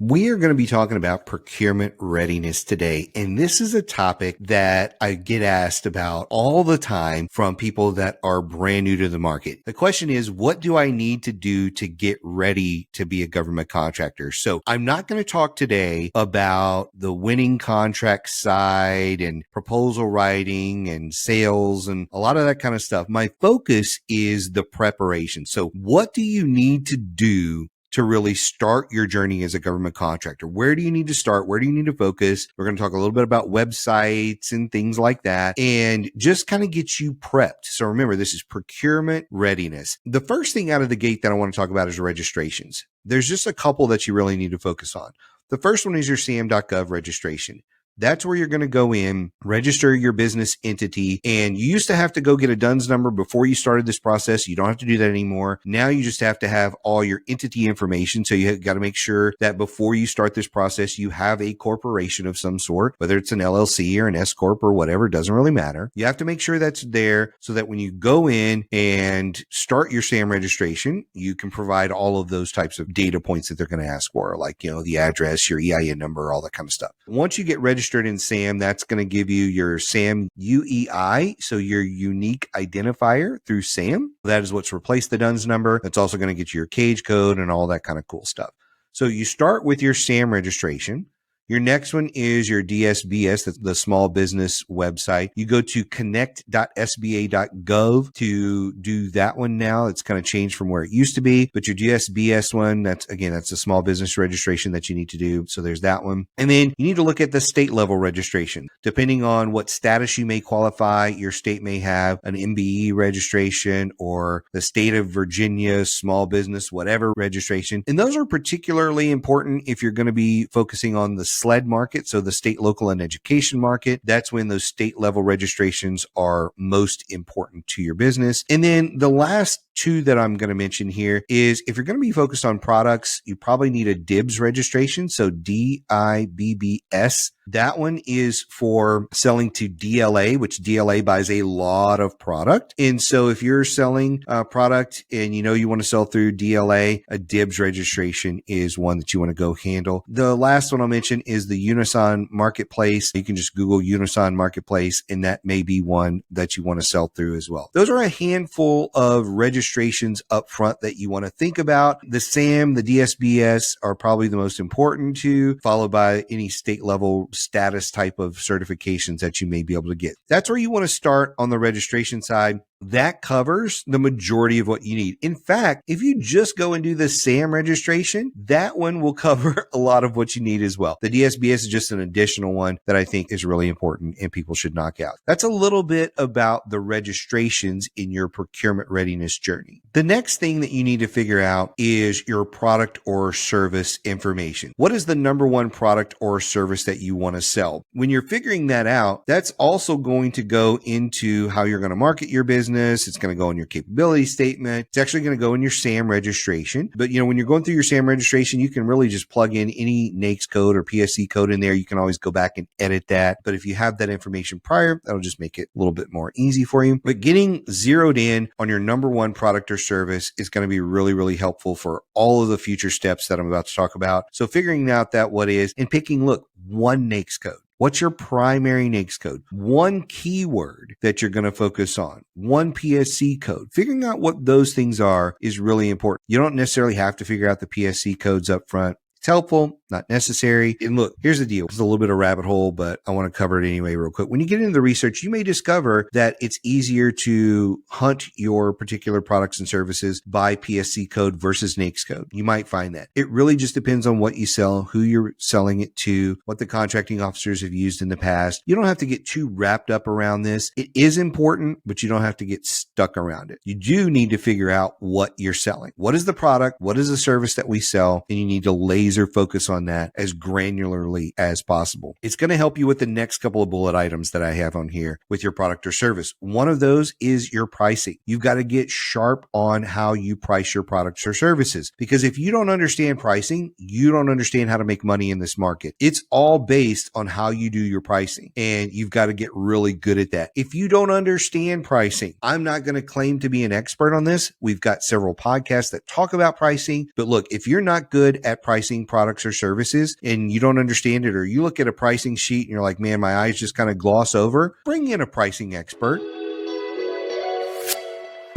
We are going to be talking about procurement readiness today. And this is a topic that I get asked about all the time from people that are brand new to the market. The question is, what do I need to do to get ready to be a government contractor? So I'm not going to talk today about the winning contract side and proposal writing and sales and a lot of that kind of stuff. My focus is the preparation. So what do you need to do to really start your journey as a government contractor? Where do you need to start? Where do you need to focus? We're going to talk a little bit about websites and things like that and just kind of get you prepped. So remember, this is procurement readiness. The first thing out of the gate that I want to talk about is registrations. There's just a couple that you really need to focus on. The first one is your SAM.gov registration. That's where you're going to go in, register your business entity. And you used to have to go get a DUNS number before you started this process. You don't have to do that anymore. Now you just have to have all your entity information. So you got to make sure that before you start this process, you have a corporation of some sort, whether it's an LLC or an S Corp or whatever, doesn't really matter. You have to make sure that's there so that when you go in and start your SAM registration, you can provide all of those types of data points that they're going to ask for, like, the address, your EIN number, all that kind of stuff. Once you get registered in SAM, that's going to give you your SAM UEI, so your unique identifier through SAM. That is what's replaced the DUNS number. That's also going to get you your cage code and all that kind of cool stuff. So you start with your SAM registration. Your next one is your DSBS, that's the small business website. You go to connect.sba.gov to do that one now. It's kind of changed from where it used to be, but your DSBS one, that's the small business registration that you need to do. So there's that one. And then you need to look at the state level registration. Depending on what status you may qualify, your state may have an MBE registration or the state of Virginia small business, whatever registration. And those are particularly important if you're going to be focusing on the SLED market, so the state, local, and education market. That's when those state level registrations are most important to your business. And then the last two that I'm going to mention here is if you're going to be focused on products, you probably need a DIBS registration. So DIBBS. That one is for selling to DLA, which DLA buys a lot of product. And so if you're selling a product and you want to sell through DLA, a DIBS registration is one that you want to go handle. The last one I'll mention is the Unison Marketplace. You can just Google Unison Marketplace, and that may be one that you want to sell through as well. Those are a handful of registrations up front that you want to think about. The SAM, the DSBS are probably the most important two, followed by any state level status type of certifications that you may be able to get. That's where you want to start on the registration side. That covers the majority of what you need. In fact, if you just go and do the SAM registration, that one will cover a lot of what you need as well. The DSBS is just an additional one that I think is really important and people should knock out. That's a little bit about the registrations in your procurement readiness journey. The next thing that you need to figure out is your product or service information. What is the number one product or service that you want to sell? When you're figuring that out, that's also going to go into how you're going to market your business. It's going to go in your capability statement. It's actually going to go in your SAM registration. But when you're going through your SAM registration, you can really just plug in any NAICS code or PSC code in there. You can always go back and edit that. But if you have that information prior, that'll just make it a little bit more easy for you. But getting zeroed in on your number one product or service is going to be really, really helpful for all of the future steps that I'm about to talk about. So figuring out that what is and picking, one NAICS code. What's your primary NAICS code? One keyword that you're going to focus on. One PSC code. Figuring out what those things are is really important. You don't necessarily have to figure out the PSC codes up front. It's helpful, not necessary. And look, here's the deal. It's a little bit of a rabbit hole, but I want to cover it anyway real quick. When you get into the research, you may discover that it's easier to hunt your particular products and services by PSC code versus NAICS code. You might find that. It really just depends on what you sell, who you're selling it to, what the contracting officers have used in the past. You don't have to get too wrapped up around this. It is important, but you don't have to get stuck around it. You do need to figure out what you're selling. What is the product? What is the service that we sell? And you need to laser focus on that as granularly as possible. It's going to help you with the next couple of bullet items that I have on here with your product or service. One of those is your pricing. You've got to get sharp on how you price your products or services, because if you don't understand pricing, you don't understand how to make money in this market. It's all based on how you do your pricing, and you've got to get really good at that. If you don't understand pricing, I'm not going to claim to be an expert on this. We've got several podcasts that talk about pricing, but look, if you're not good at pricing products or services, services and you don't understand it, or you look at a pricing sheet and you're like, man, my eyes just kind of gloss over, bring in a pricing expert.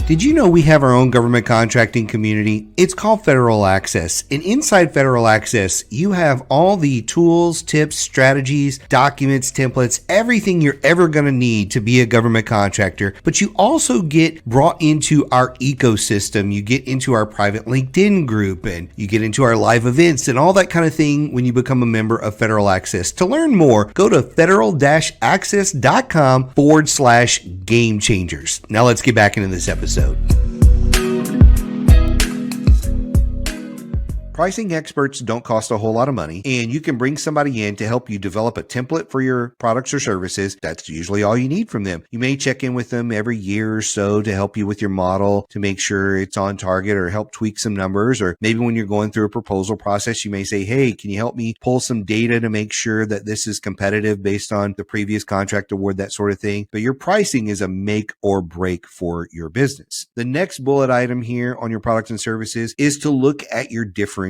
Did you know we have our own government contracting community? It's called Federal Access. And inside Federal Access, you have all the tools, tips, strategies, documents, templates, everything you're ever going to need to be a government contractor. But you also get brought into our ecosystem. You get into our private LinkedIn group, and you get into our live events and all that kind of thing when you become a member of Federal Access. To learn more, go to federal-access.com/game changers. Now let's get back into this episode. Pricing experts don't cost a whole lot of money, and you can bring somebody in to help you develop a template for your products or services. That's usually all you need from them. You may check in with them every year or so to help you with your model to make sure it's on target or help tweak some numbers. Or maybe when you're going through a proposal process, you may say, hey, can you help me pull some data to make sure that this is competitive based on the previous contract award, that sort of thing. But your pricing is a make or break for your business. The next bullet item here on your products and services is to look at your differentiators.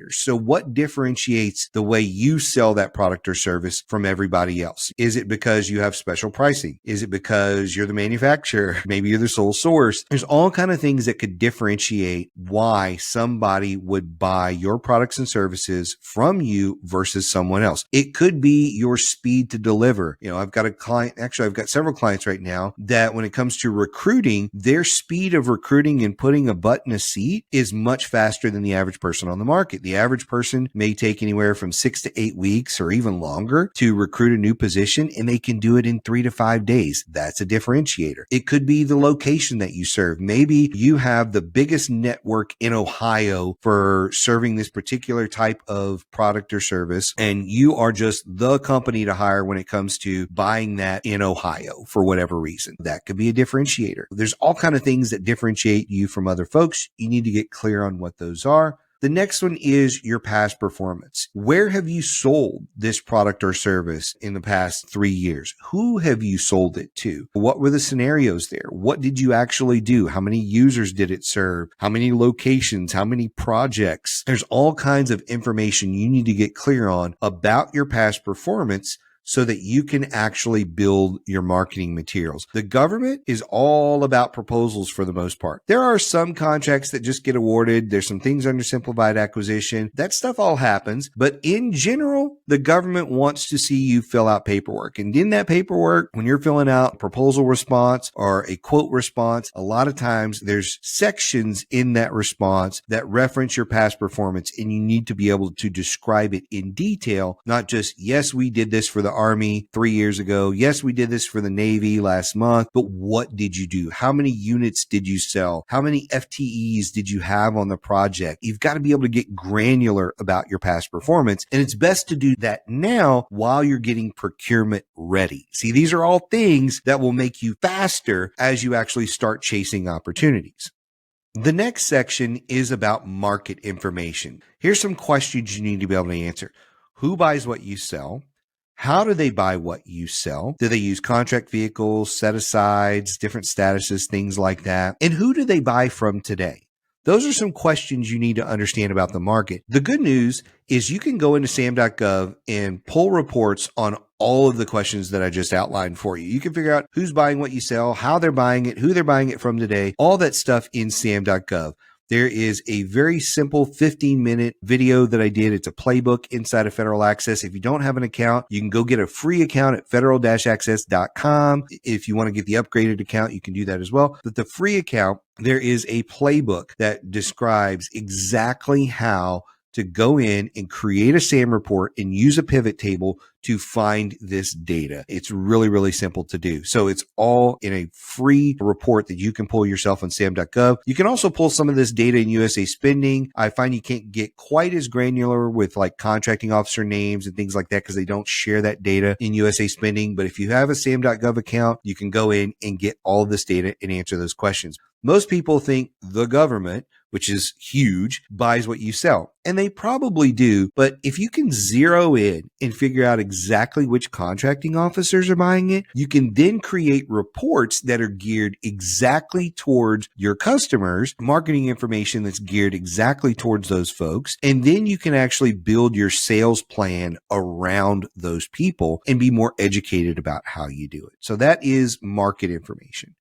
So what differentiates the way you sell that product or service from everybody else? Is it because you have special pricing? Is it because you're the manufacturer? Maybe you're the sole source. There's all kind of things that could differentiate why somebody would buy your products and services from you versus someone else. It could be your speed to deliver. I've got a client, actually I've got several clients right now that when it comes to recruiting, their speed of recruiting and putting a butt in a seat is much faster than the average person on the market. The average person may take anywhere from 6 to 8 weeks or even longer to recruit a new position, and they can do it in 3 to 5 days. That's a differentiator. It could be the location that you serve. Maybe you have the biggest network in Ohio for serving this particular type of product or service, and you are just the company to hire when it comes to buying that in Ohio for whatever reason. That could be a differentiator. There's all kinds of things that differentiate you from other folks. You need to get clear on what those are. The next one is your past performance. Where have you sold this product or service in the past 3 years? Who have you sold it to? What were the scenarios there? What did you actually do? How many users did it serve? How many locations? How many projects? There's all kinds of information you need to get clear on about your past performance so that you can actually build your marketing materials. The government is all about proposals for the most part. There are some contracts that just get awarded. There's some things under simplified acquisition. That stuff all happens. But in general, the government wants to see you fill out paperwork. And in that paperwork, when you're filling out a proposal response or a quote response, a lot of times there's sections in that response that reference your past performance, and you need to be able to describe it in detail, not just, yes, we did this for the Army 3 years ago. Yes, we did this for the Navy last month, but what did you do? How many units did you sell? How many FTEs did you have on the project? You've got to be able to get granular about your past performance, and it's best to do that now while you're getting procurement ready. See, these are all things that will make you faster as you actually start chasing opportunities. The next section is about market information. Here's some questions you need to be able to answer. Who buys what you sell? How do they buy what you sell? Do they use contract vehicles, set-asides, different statuses, things like that? And who do they buy from today? Those are some questions you need to understand about the market. The good news is you can go into SAM.gov and pull reports on all of the questions that I just outlined for you. You can figure out who's buying what you sell, how they're buying it, who they're buying it from today, all that stuff in SAM.gov. There is a very simple 15-minute video that I did. It's a playbook inside of Federal Access. If you don't have an account, you can go get a free account at federal-access.com. If you want to get the upgraded account, you can do that as well. But the free account, there is a playbook that describes exactly how to go in and create a SAM report and use a pivot table to find this data. It's really, really simple to do. So it's all in a free report that you can pull yourself on SAM.gov. You can also pull some of this data in USA Spending. I find you can't get quite as granular with like contracting officer names and things like that because they don't share that data in USA Spending. But if you have a SAM.gov account, you can go in and get all of this data and answer those questions. Most people think the government which is huge, buys what you sell. And they probably do. But if you can zero in and figure out exactly which contracting officers are buying it, you can then create reports that are geared exactly towards your customers, marketing information that's geared exactly towards those folks. And then you can actually build your sales plan around those people and be more educated about how you do it. So that is market information.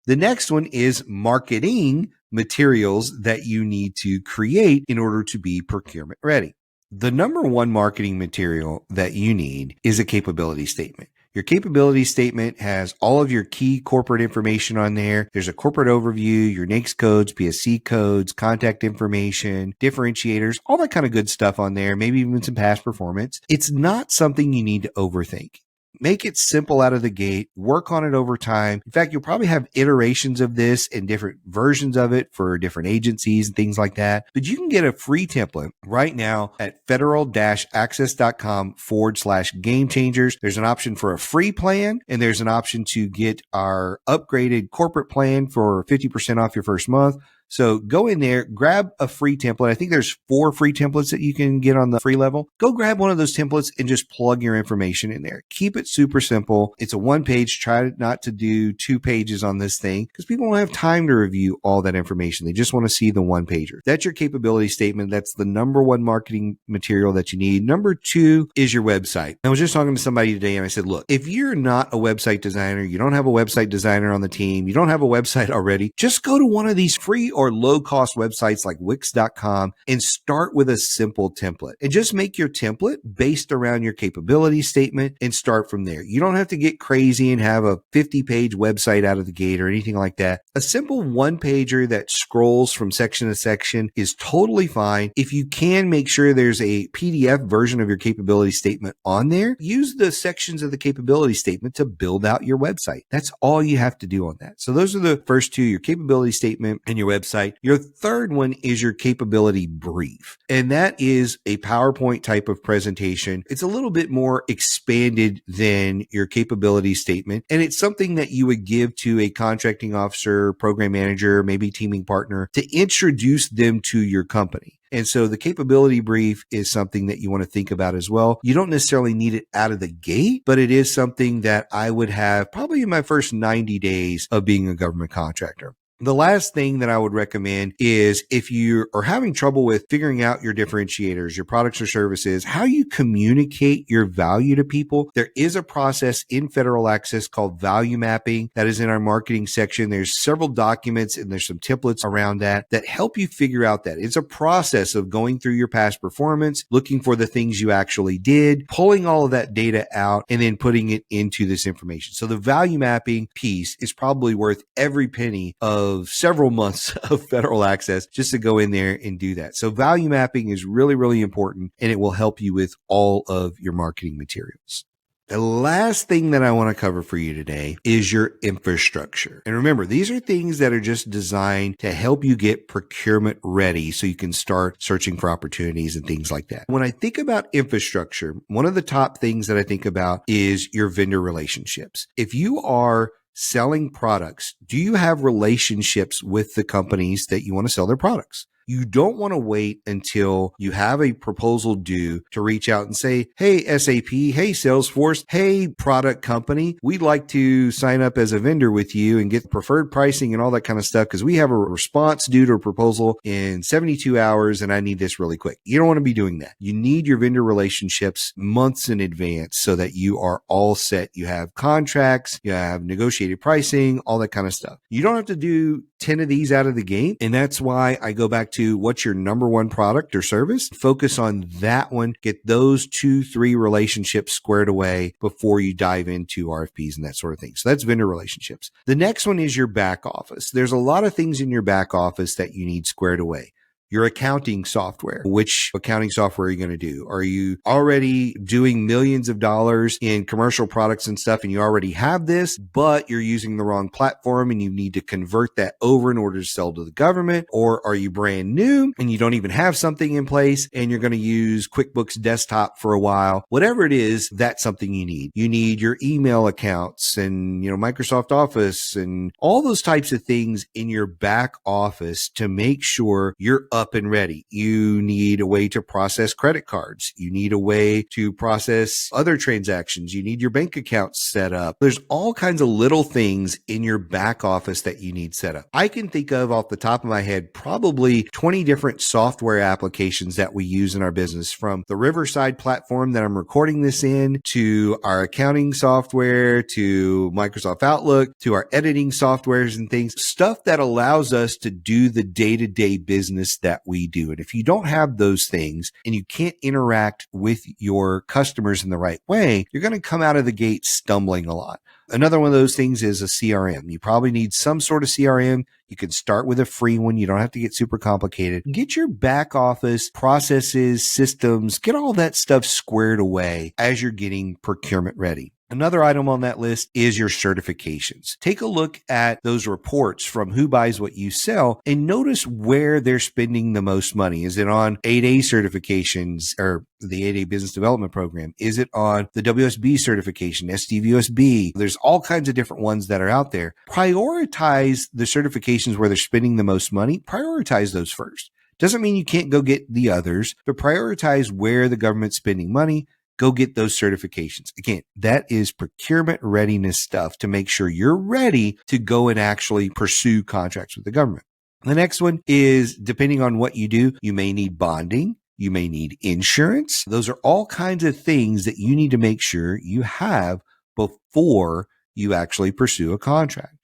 The next one is marketing materials that you need to create in order to be procurement ready. The number one marketing material that you need is a capability statement. Your capability statement has all of your key corporate information on there. There's a corporate overview, your NAICS codes, PSC codes, contact information, differentiators, all that kind of good stuff on there, maybe even some past performance. It's not something you need to overthink. Make it simple out of the gate, work on it over time. In fact, you'll probably have iterations of this and different versions of it for different agencies and things like that. But you can get a free template right now at federal-access.com/game changers. There's an option for a free plan, and there's an option to get our upgraded corporate plan for 50% off your first month. So go in there, grab a free template. I think there's 4 free templates that you can get on the free level. Go grab one of those templates and just plug your information in there. Keep it super simple. It's a 1 page. Try not to do 2 pages on this thing because people don't have time to review all that information. They just want to see the 1 pager. That's your capability statement. That's the number one marketing material that you need. Number 2 is your website. I was just talking to somebody today and I said, look, if you're not a website designer, you don't have a website designer on the team, you don't have a website already, just go to one of these free or low-cost websites like Wix.com and start with a simple template. And just make your template based around your capability statement and start from there. You don't have to get crazy and have a 50-page website out of the gate or anything like that. A simple 1-pager that scrolls from section to section is totally fine. If you can make sure there's a PDF version of your capability statement on there, use the sections of the capability statement to build out your website. That's all you have to do on that. So those are the first 2, your capability statement and your website. Your third one is your capability brief. And that is a PowerPoint type of presentation. It's a little bit more expanded than your capability statement. And it's something that you would give to a contracting officer, program manager, maybe teaming partner to introduce them to your company. And so the capability brief is something that you want to think about as well. You don't necessarily need it out of the gate, but it is something that I would have probably in my first 90 days of being a government contractor. The last thing that I would recommend is if you are having trouble with figuring out your differentiators, your products or services, how you communicate your value to people, there is a process in Federal Access called value mapping that is in our marketing section. There's several documents and there's some templates around that help you figure out that. It's a process of going through your past performance, looking for the things you actually did, pulling all of that data out, and then putting it into this information. So the value mapping piece is probably worth every penny of several months of Federal Access just to go in there and do that. So value mapping is really, really important, and it will help you with all of your marketing materials. The last thing that I want to cover for you today is your infrastructure. And remember, these are things that are just designed to help you get procurement ready so you can start searching for opportunities and things like that. When I think about infrastructure, one of the top things that I think about is your vendor relationships. If you are selling products, do you have relationships with the companies that you want to sell their products? You don't want to wait until you have a proposal due to reach out and say, hey, SAP, hey, Salesforce, hey, product company, we'd like to sign up as a vendor with you and get preferred pricing and all that kind of stuff because we have a response due to a proposal in 72 hours and I need this really quick. You don't want to be doing that. You need your vendor relationships months in advance so that you are all set. You have contracts, you have negotiated pricing, all that kind of stuff. You don't have to do 10 of these out of the gate. And that's why I go back to what's your number one product or service. Focus on that one. Get those 2-3 relationships squared away before you dive into RFPs and that sort of thing. So that's vendor relationships. The next one is your back office. There's a lot of things in your back office that you need squared away. your accounting software. Which accounting software are you going to do? Are you already doing millions of dollars in commercial products and stuff and you already have this, but you're using the wrong platform and you need to convert that over in order to sell to the government? Or are you brand new and you don't even have something in place and you're going to use QuickBooks Desktop for a while? Whatever it is, that's something you need. You need your email accounts and, Microsoft Office and all those types of things in your back office to make sure you're up and ready. You need a way to process credit cards. You need a way to process other transactions. You need your bank accounts set up. There's all kinds of little things in your back office that you need set up. I can think of off the top of my head probably 20 different software applications that we use in our business, from the Riverside platform that I'm recording this in, to our accounting software, to Microsoft Outlook, to our editing softwares and things, stuff that allows us to do the day-to-day business that we do. And if you don't have those things and you can't interact with your customers in the right way, you're going to come out of the gate stumbling a lot. Another one of those things is a CRM. You probably need some sort of CRM. You can start with a free one. You don't have to get super complicated. Get your back office processes, systems, get all that stuff squared away as you're getting procurement ready. Another item on that list is your certifications. Take a look at those reports from Who Buys What You Sell and notice where they're spending the most money. Is it on 8A certifications or the 8A Business Development Program? Is it on the WSB certification, SDVUSB? There's all kinds of different ones that are out there. Prioritize the certifications where they're spending the most money. Prioritize those first. Doesn't mean you can't go get the others, but prioritize where the government's spending money. Go get those certifications. Again, that is procurement readiness stuff to make sure you're ready to go and actually pursue contracts with the government. The next one is, depending on what you do, you may need bonding. You may need insurance. Those are all kinds of things that you need to make sure you have before you actually pursue a contract.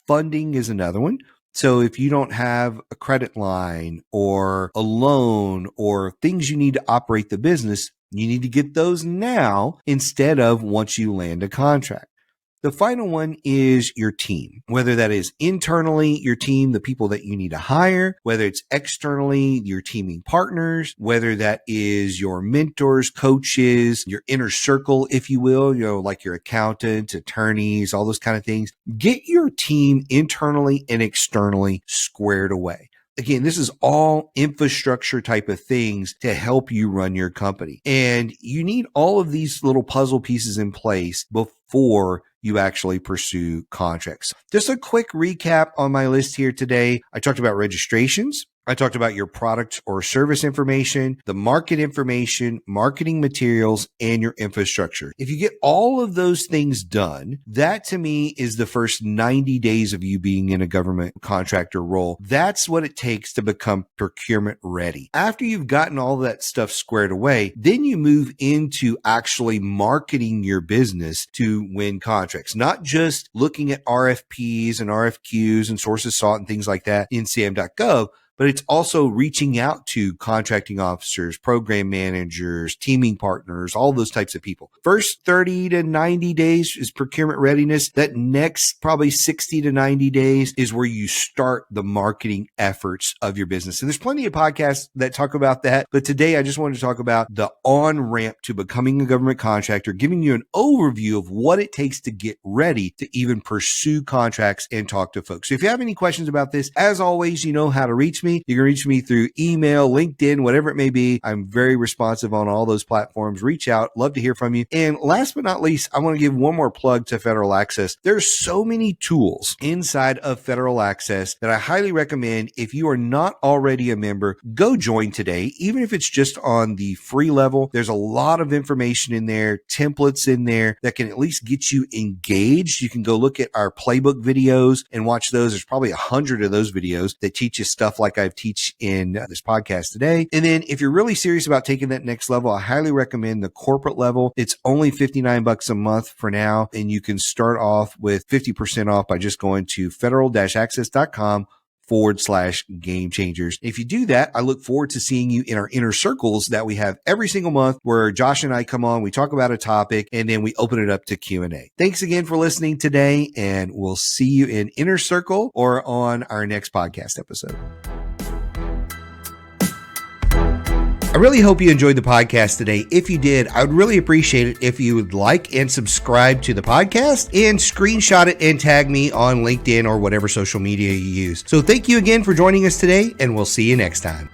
Funding is another one. So if you don't have a credit line or a loan or things you need to operate the business, you need to get those now instead of once you land a contract. The final one is your team, whether that is internally your team, the people that you need to hire, whether it's externally your teaming partners, whether that is your mentors, coaches, your inner circle, if you will, like your accountants, attorneys, all those kind of things. Get your team internally and externally squared away. Again, this is all infrastructure type of things to help you run your company. And you need all of these little puzzle pieces in place before you actually pursue contracts. Just a quick recap on my list here today. I talked about registrations. I talked about your product or service information, the market information, marketing materials, and your infrastructure. If you get all of those things done, that to me is the first 90 days of you being in a government contractor role. That's what it takes to become procurement ready. After you've gotten all that stuff squared away, then you move into actually marketing your business to win contracts, not just looking at RFPs and RFQs and sources sought and things like that in CM.gov, but it's also reaching out to contracting officers, program managers, teaming partners, all those types of people. First 30 to 90 days is procurement readiness. That next probably 60 to 90 days is where you start the marketing efforts of your business. And there's plenty of podcasts that talk about that. But today I just wanted to talk about the on-ramp to becoming a government contractor, giving you an overview of what it takes to get ready to even pursue contracts and talk to folks. So if you have any questions about this, as always, you know how to reach me. You can reach me through email, LinkedIn, whatever it may be. I'm very responsive on all those platforms. Reach out. Love to hear from you. And last but not least, I want to give one more plug to Federal Access. There's so many tools inside of Federal Access that I highly recommend. If you are not already a member, go join today. Even if it's just on the free level, there's a lot of information in there, templates in there that can at least get you engaged. You can go look at our playbook videos and watch those. There's probably 100 of those videos that teach you stuff like I've teach in this podcast today. And then if you're really serious about taking that next level, I highly recommend the corporate level. It's only $59 a month for now. And you can start off with 50% off by just going to federal-access.com/game changers. If you do that, I look forward to seeing you in our inner circles that we have every single month, where Josh and I come on, we talk about a topic, and then we open it up to Q&A. Thanks again for listening today, and we'll see you in Inner Circle or on our next podcast episode. I really hope you enjoyed the podcast today. If you did, I would really appreciate it if you would like and subscribe to the podcast and screenshot it and tag me on LinkedIn or whatever social media you use. So thank you again for joining us today, and we'll see you next time.